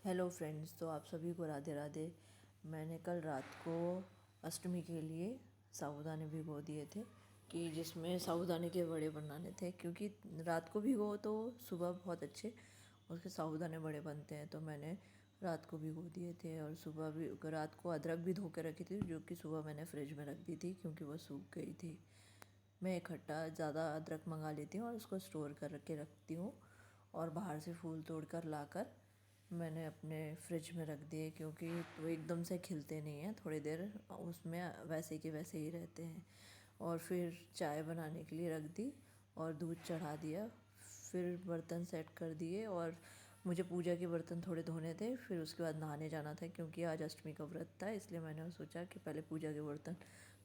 Hello friends, तो आप सभी को राधे राधे। मैंने कल रात को अष्टमी के लिए साबूदाने भिगो दिए थे कि जिसमें साबूदाने के बड़े बनाने थे, क्योंकि रात को भिगो तो सुबह बहुत अच्छे उसके साबूदाने बड़े बनते हैं। तो मैंने रात को भिगो दिए थे और सुबह भी रात को अदरक भी धो के रखी थी, जो कि सुबह मैंने फ्रिज में रख दी थी क्योंकि वो सूख गई थी। मैं इकट्ठा ज़्यादा अदरक मंगा लेती हूँ और उसको स्टोर कर के रखती हूँ, और बाहर से फूल तोड़ कर लाकर मैंने अपने फ्रिज में रख दिए, क्योंकि वो एकदम से खिलते नहीं हैं, थोड़ी देर उसमें वैसे के वैसे ही रहते हैं। और फिर चाय बनाने के लिए रख दी और दूध चढ़ा दिया, फिर बर्तन सेट कर दिए। और मुझे पूजा के बर्तन थोड़े धोने थे, फिर उसके बाद नहाने जाना था क्योंकि आज अष्टमी का व्रत था, इसलिए मैंने सोचा कि पहले पूजा के बर्तन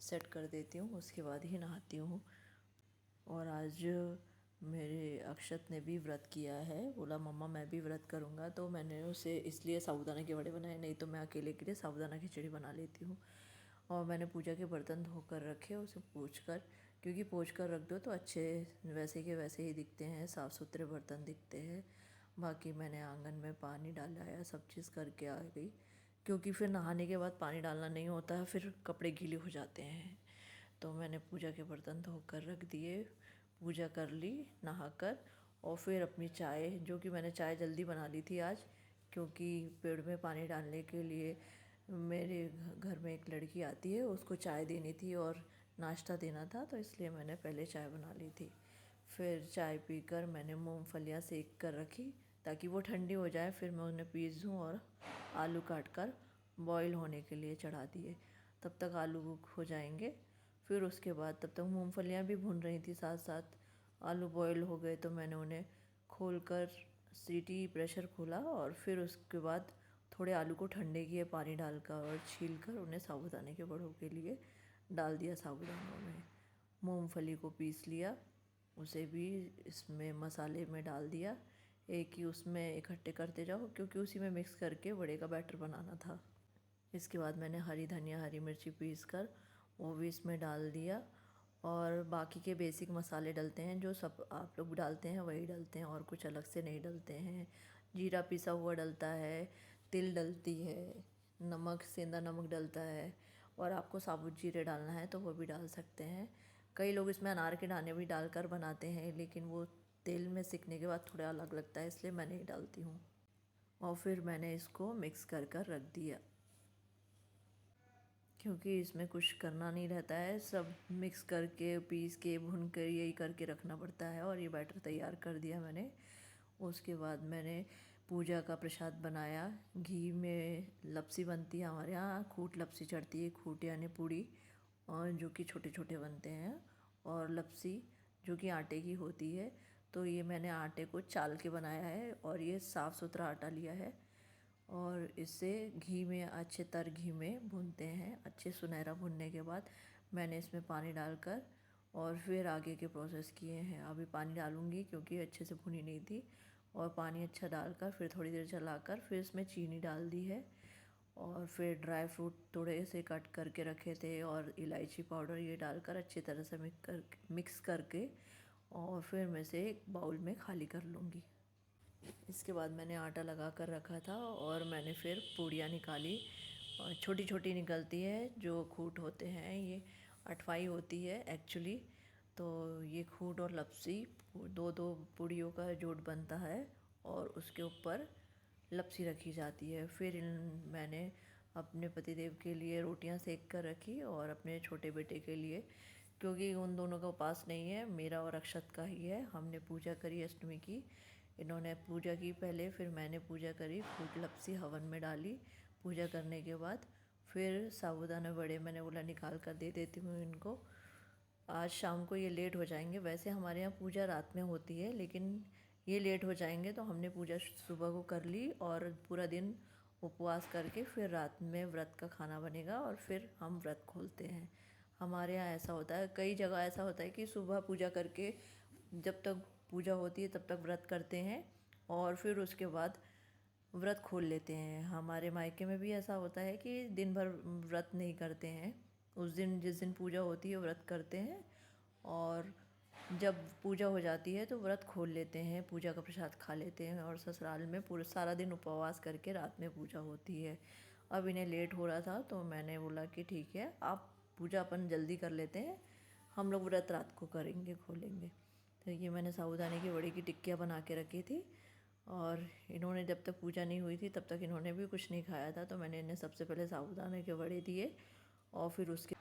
सेट कर देती हूँ, उसके बाद ही नहाती हूँ। और आज मेरे अक्षत ने भी व्रत किया है, बोला मम्मा मैं भी व्रत करूँगा, तो मैंने उसे इसलिए साबूदाना के वड़े बनाए, नहीं तो मैं अकेले के लिए साबूदाना खिचड़ी बना लेती हूँ। और मैंने पूजा के बर्तन धोकर रखे, उसे पोंछ कर, क्योंकि पोंछ कर रख दो तो अच्छे वैसे के वैसे ही दिखते हैं, साफ़ सुथरे बर्तन दिखते हैं। बाकी मैंने आंगन में पानी डाला, सब चीज़ करके आ गई, क्योंकि फिर नहाने के बाद पानी डालना नहीं होता है, फिर कपड़े गीले हो जाते हैं। तो मैंने पूजा के बर्तन धोकर रख दिए, पूजा कर ली नहाकर। और फिर अपनी चाय, जो कि मैंने चाय जल्दी बना ली थी आज, क्योंकि पेड़ में पानी डालने के लिए मेरे घर में एक लड़की आती है, उसको चाय देनी थी और नाश्ता देना था, तो इसलिए मैंने पहले चाय बना ली थी। फिर चाय पीकर मैंने मूंगफलियाँ सेक कर रखी ताकि वो ठंडी हो जाए, फिर मैं उन्हें पीस दूँ। और आलू काट कर बॉईल होने के लिए चढ़ा दिए, तब तक आलू कुक हो जाएंगे। फिर उसके बाद तब तक मूंगफलियाँ भी भून रही थी, साथ साथ आलू बॉईल हो गए, तो मैंने उन्हें खोलकर सीटी प्रेशर खोला और फिर उसके बाद थोड़े आलू को ठंडे किए पानी डालकर, और छील कर उन्हें साबूदाने के बड़ों के लिए डाल दिया साबूदानों में। मूंगफली को पीस लिया, उसे भी इसमें मसाले में डाल दिया, एक ही उसमें इकट्ठे करते जाओ क्योंकि उसी में मिक्स करके बड़े का बैटर बनाना था। इसके बाद मैंने हरी धनिया हरी मिर्ची पीस कर वो भी इसमें डाल दिया, और बाकी के बेसिक मसाले डलते हैं जो सब आप लोग डालते हैं वही डलते हैं, और कुछ अलग से नहीं डलते हैं। जीरा पिसा हुआ डलता है, तिल डलती है, नमक सेंधा नमक डलता है, और आपको साबुत जीरे डालना है तो वो भी डाल सकते हैं। कई लोग इसमें अनार के दाने भी डालकर बनाते हैं, लेकिन वो तेल में सिकने के बाद थोड़ा अलग लगता है, इसलिए मैं नहीं डालती हूँ। और फिर मैंने इसको मिक्स कर कर रख दिया, क्योंकि इसमें कुछ करना नहीं रहता है, सब मिक्स करके पीस के भून कर यही करके रखना पड़ता है। और ये बैटर तैयार कर दिया मैंने। उसके बाद मैंने पूजा का प्रसाद बनाया। घी में लपसी बनती है हमारे यहाँ, खूट लपसी चढ़ती है, खूट यानी पूड़ी, और जो कि छोटे छोटे बनते हैं, और लपसी जो कि आटे की होती है। तो ये मैंने आटे को चाल के बनाया है, और ये साफ़ सुथरा आटा लिया है, और इसे घी में अच्छे तर घी में भूनते हैं। अच्छे सुनहरा भुनने के बाद मैंने इसमें पानी डालकर और फिर आगे के प्रोसेस किए हैं। अभी पानी डालूँगी क्योंकि अच्छे से भुनी नहीं थी, और पानी अच्छा डालकर फिर थोड़ी देर चलाकर फिर इसमें चीनी डाल दी है, और फिर ड्राई फ्रूट थोड़े से कट करके रखे थे और इलायची पाउडर ये डालकर अच्छी तरह से मिक्स करके, और फिर मैं इसे एक बाउल में खाली कर लूँगी। इसके बाद मैंने आटा लगा कर रखा था, और मैंने फिर पूड़ियाँ निकाली, और छोटी छोटी निकलती है जो खूट होते हैं, ये अठवाई होती है एक्चुअली। तो ये खूट और लपसी दो दो पूड़ियों का जोड़ बनता है, और उसके ऊपर लपसी रखी जाती है। फिर मैंने अपने पतिदेव के लिए रोटियां सेक कर रखी, और अपने छोटे बेटे के लिए, क्योंकि उन दोनों का उपास नहीं है, मेरा और अक्षत का ही है। हमने पूजा करी अष्टमी की, इन्होंने पूजा की पहले, फिर मैंने पूजा करी, फूट लपसी हवन में डाली। पूजा करने के बाद फिर साबूदाना बड़े मैंने बोला निकाल कर दे देती हूँ इनको। आज शाम को ये लेट हो जाएंगे, वैसे हमारे यहाँ पूजा रात में होती है, लेकिन ये लेट हो जाएंगे, तो हमने पूजा सुबह को कर ली, और पूरा दिन उपवास करके फिर रात में व्रत का खाना बनेगा, और फिर हम व्रत खोलते हैं। हमारे यहाँ ऐसा होता है, कई जगह ऐसा होता है कि सुबह पूजा करके जब तक पूजा होती है तब तक व्रत करते हैं, और फिर उसके बाद व्रत खोल लेते हैं। हमारे मायके में भी ऐसा होता है कि दिन भर व्रत नहीं करते हैं, उस दिन जिस दिन पूजा होती है व्रत करते हैं, और जब पूजा हो जाती है तो व्रत खोल लेते हैं, पूजा का प्रसाद खा लेते हैं और ससुराल में पूरा सारा दिन उपवास करके रात में पूजा होती है। अब इन्हें लेट हो रहा था तो मैंने बोला कि ठीक है, आप पूजा अपन जल्दी कर लेते हैं, हम लोग व्रत रात को करेंगे, खोलेंगे। तो ये मैंने साबूदाने की वड़े की टिक्कियाँ बना के रखी थी और इन्होंने जब तक पूजा नहीं हुई थी तब तक इन्होंने भी कुछ नहीं खाया था, तो मैंने इन्हें सबसे पहले साबूदाने के वड़े दिए और फिर उसके